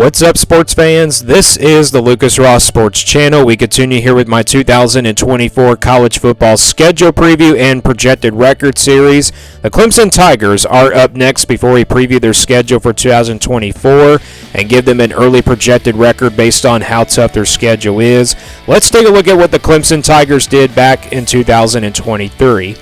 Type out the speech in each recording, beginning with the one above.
What's up, sports fans? This is the Lucas Ross Sports Channel. We continue here with my 2024 college football schedule preview and projected record series. The Clemson Tigers are up next before we preview their schedule for 2024 and give them an early projected record based on how tough their schedule is. Let's take a look at what the Clemson Tigers did back in 2023.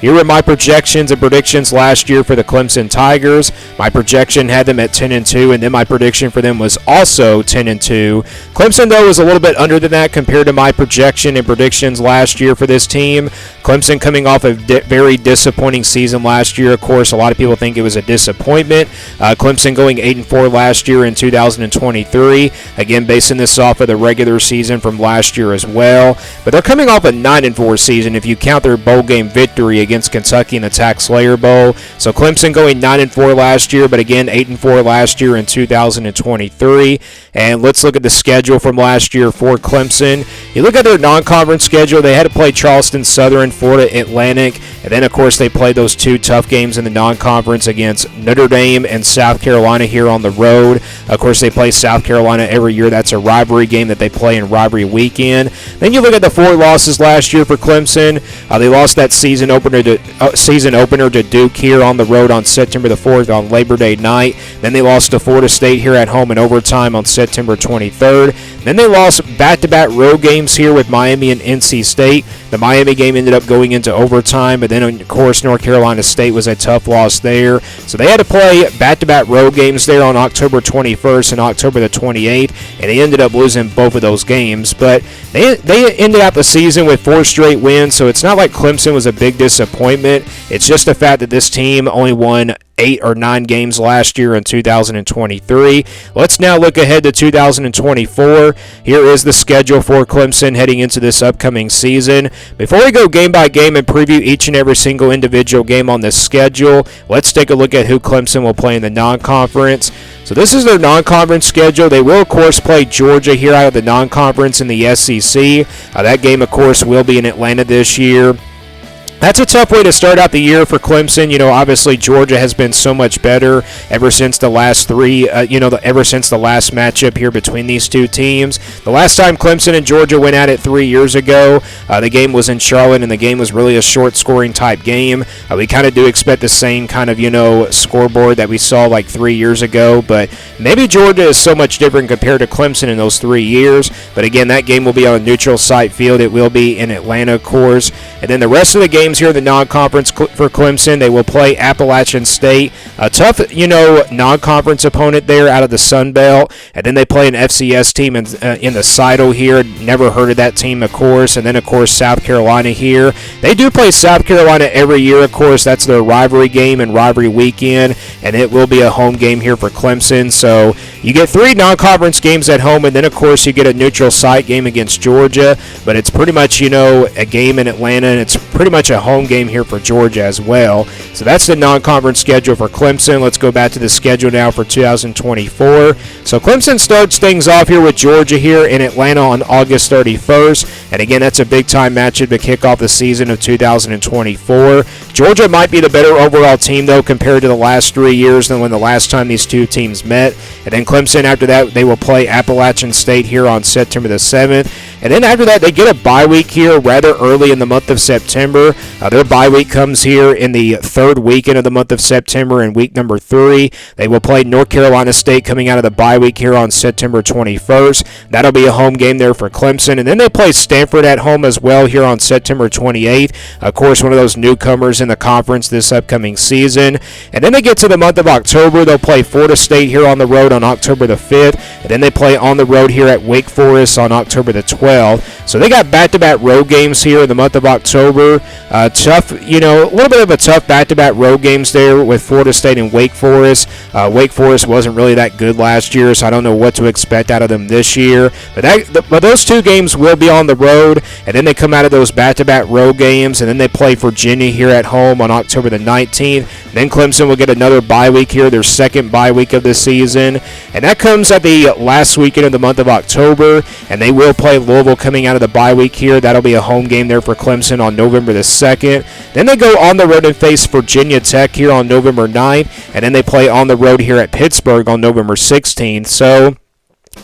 Here are my projections and predictions last year for the Clemson Tigers. My projection had them at 10-2, and then my prediction for them was also 10-2. Clemson, though, was a little bit under than that compared to my projection and predictions last year for this team. Clemson coming off a very disappointing season last year. Of course, a lot of people think it was a disappointment. Clemson going 8-4 last year in 2023. Again, basing this off of the regular season from last year as well. But they're coming off a 9-4 season if you count their bowl game victory against Kentucky in the Tax Slayer Bowl. So Clemson going 9-4 last year, but again 8-4 last year in 2023. And let's look at the schedule from last year for Clemson. You look at their non-conference schedule, they had to play Charleston Southern, Florida Atlantic, and then of course they played those two tough games in the non-conference against Notre Dame and South Carolina here on the road. Of course they play South Carolina every year. That's a rivalry game that they play in rivalry weekend. Then you look at the four losses last year for Clemson. They lost that season opener to Duke here on the road on September the 4th on Labor Day night. Then they lost to Florida State here at home in overtime on September 23rd. Then they lost back-to-back road games here with Miami and NC State. The Miami game ended up going into overtime, but then, of course, North Carolina State was a tough loss there. So they had to play back-to-back road games there on October 21st and October the 28th, and they ended up losing both of those games. But they ended out the season with 4 straight wins, so it's not like Clemson was a big disappointment. It's just the fact that this team only won 8 or 9 games last year in 2023. Let's now look ahead to 2024. Here is the schedule for Clemson heading into this upcoming season. Before we go game by game and preview each and every single individual game on this schedule, let's take a look at who Clemson will play in the non-conference. So this is their non-conference schedule. They will, of course, play Georgia here out of the non-conference in the SEC. That game, of course, will be in Atlanta this year. That's a tough way to start out the year for Clemson. You know, obviously Georgia has been so much better ever since the last ever since the last matchup here between these two teams. The last time Clemson and Georgia went at it 3 years ago, the game was in Charlotte, and the game was really a short-scoring type game. We kind of do expect the same kind of, scoreboard that we saw like 3 years ago, but maybe Georgia is so much different compared to Clemson in those 3 years. But again, that game will be on a neutral site field. It will be in Atlanta, of course. And then the rest of the games here in the non-conference for Clemson, they will play Appalachian State, a tough, non-conference opponent there out of the Sun Belt, and then they play an FCS team in the Seidel here. Never heard of that team, of course. And then, of course, South Carolina here. They do play South Carolina every year, of course. That's their rivalry game and rivalry weekend, and it will be a home game here for Clemson. So you get 3 non-conference games at home, and then, of course, you get a neutral site game against Georgia. But it's pretty much, a game in Atlanta, and it's pretty much a home game here for Georgia as well. So that's the non-conference schedule for Clemson. Let's go back to the schedule now for 2024. So Clemson starts things off here with Georgia here in Atlanta on August 31st. And again, that's a big-time matchup to kick off the season of 2024. Georgia might be the better overall team, though, compared to the last 3 years than when the last time these two teams met. And then Clemson, after that, they will play Appalachian State here on September the 7th. And then after that, they get a bye week here rather early in the month of September. Their bye week comes here in the 3rd weekend of the month of September in week number 3. They will play North Carolina State coming out of the bye week here on September 21st. That'll be a home game there for Clemson. And then they play Stanford at home as well here on September 28th. Of course, one of those newcomers in the conference this upcoming season. And then they get to the month of October. They'll play Florida State here on the road on October the 5th. And then they play on the road here at Wake Forest on October the 12th. So they got back-to-back road games here in the month of October. Tough, a little bit of a tough back-to-back road games there with Florida State and Wake Forest. Wake Forest wasn't really that good last year, so I don't know what to expect out of them this year. But those 2 games will be on the road, and then they come out of those back-to-back road games, and then they play Virginia here at home on October the 19th. Then Clemson will get another bye week here, their second bye week of the season, and that comes at the last weekend of the month of October, and they will play Louisville coming out of the bye week here. That'll be a home game there for Clemson on November the 2nd. Then they go on the road and face Virginia Tech here on November 9th, and then they play on the road here at Pittsburgh on November 16th. So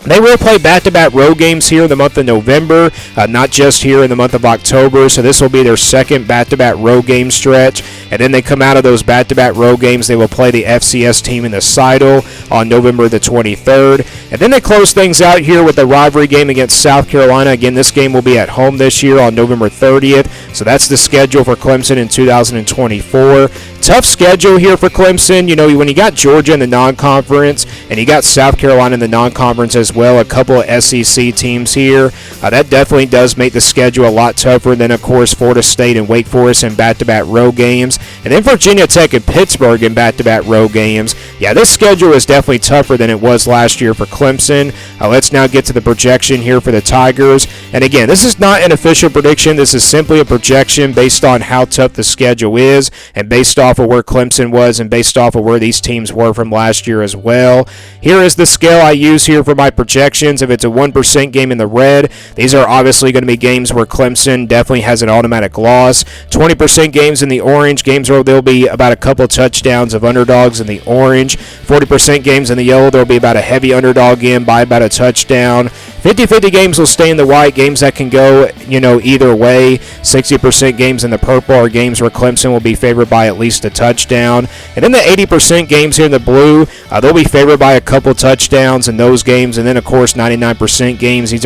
they will play back-to-back road games here in the month of November, not just here in the month of October. So this will be their second back-to-back road game stretch. And then they come out of those back-to-back road games. They will play the FCS team in the Seidel on November the 23rd. And then they close things out here with the rivalry game against South Carolina. Again, this game will be at home this year on November 30th. So that's the schedule for Clemson in 2024. Tough schedule here for Clemson. You know, when you got Georgia in the non-conference and you got South Carolina in the non-conference as well, a couple of SEC teams here, that definitely does make the schedule a lot tougher than, of course, Florida State and Wake Forest in back-to-back road games. And then Virginia Tech and Pittsburgh in back-to-back road games. Yeah, this schedule is definitely tougher than it was last year for Clemson. Let's now get to the projection here for the Tigers. And again, this is not an official prediction. This is simply a projection based on how tough the schedule is and based off of where Clemson was and based off of where these teams were from last year as well. Here is the scale I use here for my projections. If it's a 1% game in the red, these are obviously going to be games where Clemson definitely has an automatic loss. 20% games in the orange, games where there'll be about a couple touchdowns of underdogs in the orange. 40% games in the yellow, there'll be about a heavy underdog in by about a touchdown. 50-50 games will stay in the white, games that can go, either way. 60% games in the purple are games where Clemson will be favored by at least a touchdown. And then the 80% games here in the blue, they'll be favored by a couple touchdowns in those games. And then, of course, 99% games, these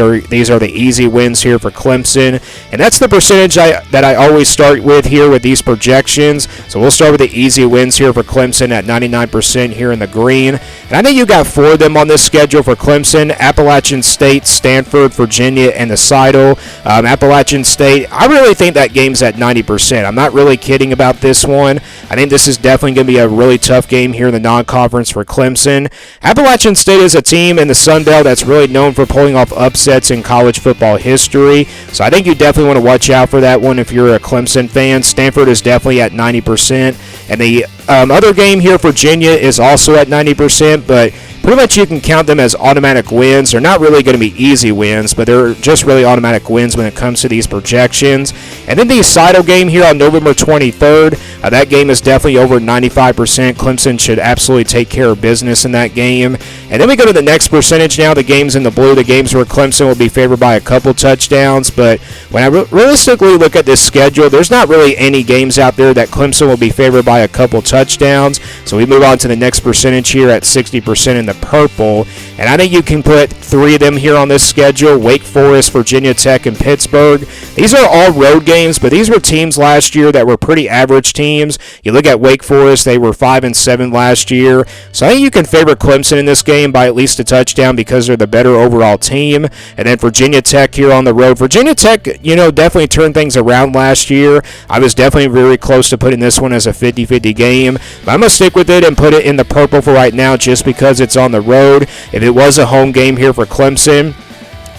are the easy wins here for Clemson. And that's the percentage that I always start with here with these projections. So we'll start with the easy wins here for Clemson at 99% here in the green. And I think you got 4 of them on this schedule for Clemson: Appalachian State, Stanford, Virginia, and the Seidel. Appalachian State, I really think that game's at 90%. I'm not really kidding about this one. I think this is definitely going to be a really tough game here in the non-conference for Clemson. Appalachian State is a team in the Sun Belt that's really known for pulling off upsets in college football history. So I think you definitely want to watch out for that one if you're a Clemson fan. Stanford is definitely at 90%. And the other game here, Virginia, is also at 90%, but pretty much you can count them as automatic wins. They're not really going to be easy wins, but they're just really automatic wins when it comes to these projections. And then the Seidel game here on November 23rd, that game is definitely over 95%. Clemson should absolutely take care of business in that game. And then we go to the next percentage now, the games in the blue, the games where Clemson will be favored by a couple touchdowns. But when I realistically look at this schedule, there's not really any games out there that Clemson will be favored by a couple touchdowns. So we move on to the next percentage here at 60% in the purple. And I think you can put 3 of them here on this schedule: Wake Forest, Virginia Tech, and Pittsburgh. These are all road games, but these were teams last year that were pretty average teams. You look at Wake Forest, they were 5-7 last year. So I think you can favor Clemson in this game by at least a touchdown because they're the better overall team. And then Virginia Tech here on the road. Virginia Tech, definitely turned things around last year. I was definitely very close to putting this one as a 50-50 game. But I'm going to stick with it and put it in the purple for right now just because it's on the road. If it was a home game here for Clemson,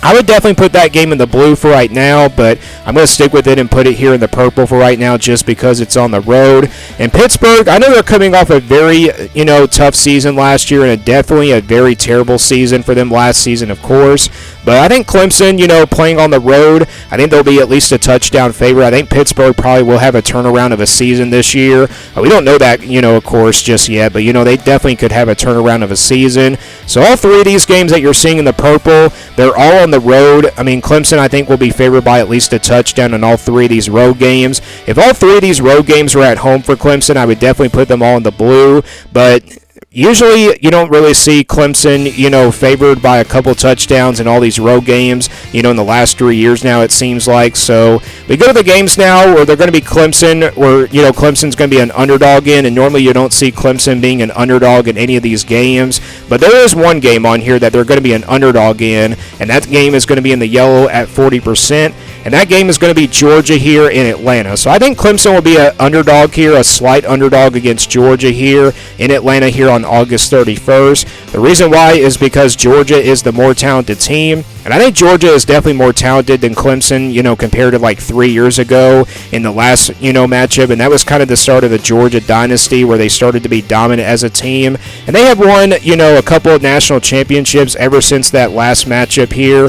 I would definitely put that game in the blue for right now, but I'm going to stick with it and put it here in the purple for right now just because it's on the road. And Pittsburgh, I know they're coming off a very, tough season last year and definitely a very terrible season for them last season, of course. But I think Clemson, playing on the road, I think they'll be at least a touchdown favorite. I think Pittsburgh probably will have a turnaround of a season this year. We don't know that, of course, just yet, but, they definitely could have a turnaround of a season. So all 3 of these games that you're seeing in the purple, they're all on the road. I mean, Clemson, I think, will be favored by at least a touchdown in all 3 of these road games. If all 3 of these road games were at home for Clemson, I would definitely put them all in the blue, but usually you don't really see Clemson, favored by a couple touchdowns in all these road games, in the last 3 years now, it seems like. So we go to the games now where they're going to be Clemson, where, Clemson's going to be an underdog in, and normally you don't see Clemson being an underdog in any of these games. But there is one game on here that they're going to be an underdog in, and that game is going to be in the yellow at 40%. and that game is going to be Georgia here in Atlanta. So I think Clemson will be an underdog here, a slight underdog against Georgia here in Atlanta here on August 31st. The reason why is because Georgia is the more talented team, and I think Georgia is definitely more talented than Clemson, compared to like 3 years ago in the last, matchup, and that was kind of the start of the Georgia dynasty where they started to be dominant as a team, and they have won, a couple of national championships ever since that last matchup here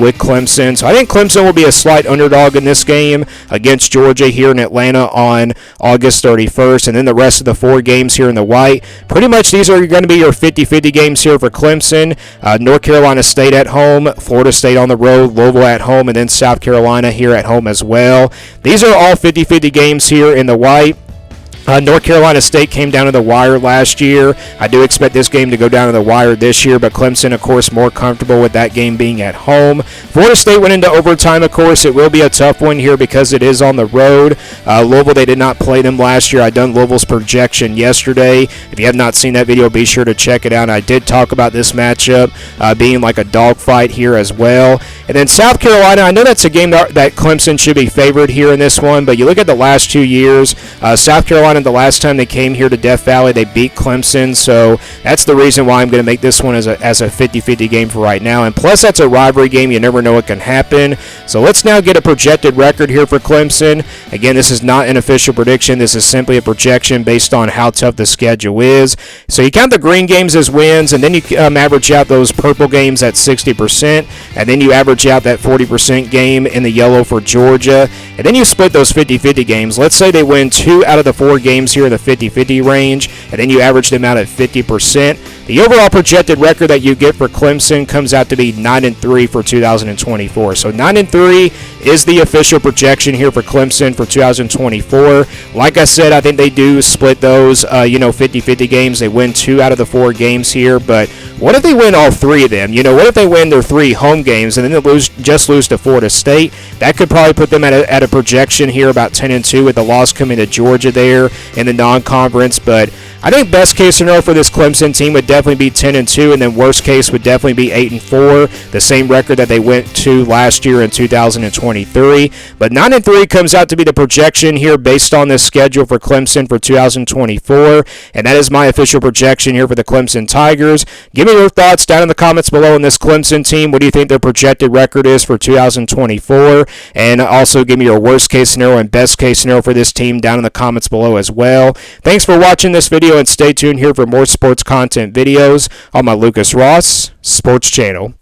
with Clemson. So I think Clemson will be a slight underdog in this game against Georgia here in Atlanta on August 31st, and then the rest of the 4 games here in the white, pretty much these are going to be your 50-50 games here for Clemson. North Carolina State at home, Florida State on the road, Louisville at home, and then South Carolina here at home as well. These are all 50-50 games here in the white. North Carolina State came down to the wire last year. I do expect this game to go down to the wire this year, but Clemson, of course, more comfortable with that game being at home. Florida State went into overtime, of course. It will be a tough one here because it is on the road. Louisville, they did not play them last year. I done Louisville's projection yesterday. If you have not seen that video, be sure to check it out. I did talk about this matchup being like a dogfight here as well. And then South Carolina, I know that's a game that Clemson should be favored here in this one, but you look at the last 2 years, South Carolina, the last time they came here to Death Valley, they beat Clemson, so that's the reason why I'm going to make this one as a 50-50 game for right now. And plus, that's a rivalry game. You never know what can happen. So let's now get a projected record here for Clemson. Again, this is not an official prediction. This is simply a projection based on how tough the schedule is. So you count the green games as wins, and then you average out those purple games at 60%, and then you average out that 40% game in the yellow for Georgia, and then you split those 50-50 games. Let's say they win 2 out of the 4 games here in the 50-50 range, and then you average them out at 50%. The overall projected record that you get for Clemson comes out to be 9-3 for 2024. So 9-3 is the official projection here for Clemson for 2024. Like I said, I think they do split those, 50-50 games. They win 2 out of the 4 games here, but what if they win all 3 of them? What if they win their 3 home games and then they lose to Florida State? That could probably put them at a projection here about 10-2 with the loss coming to Georgia there in the non-conference. But I think best case scenario for this Clemson team would definitely be 10-2, and then worst case would definitely be 8-4, the same record that they went to last year in 2023. But 9-3 comes out to be the projection here based on this schedule for Clemson for 2024, and that is my official projection here for the Clemson Tigers. Give me your thoughts down in the comments below on this Clemson team. What do you think their projected record is for 2024? And also give me your worst case scenario and best case scenario for this team down in the comments below as well. Thanks for watching this video, and stay tuned here for more sports content videos on my Lucas Ross Sports Channel.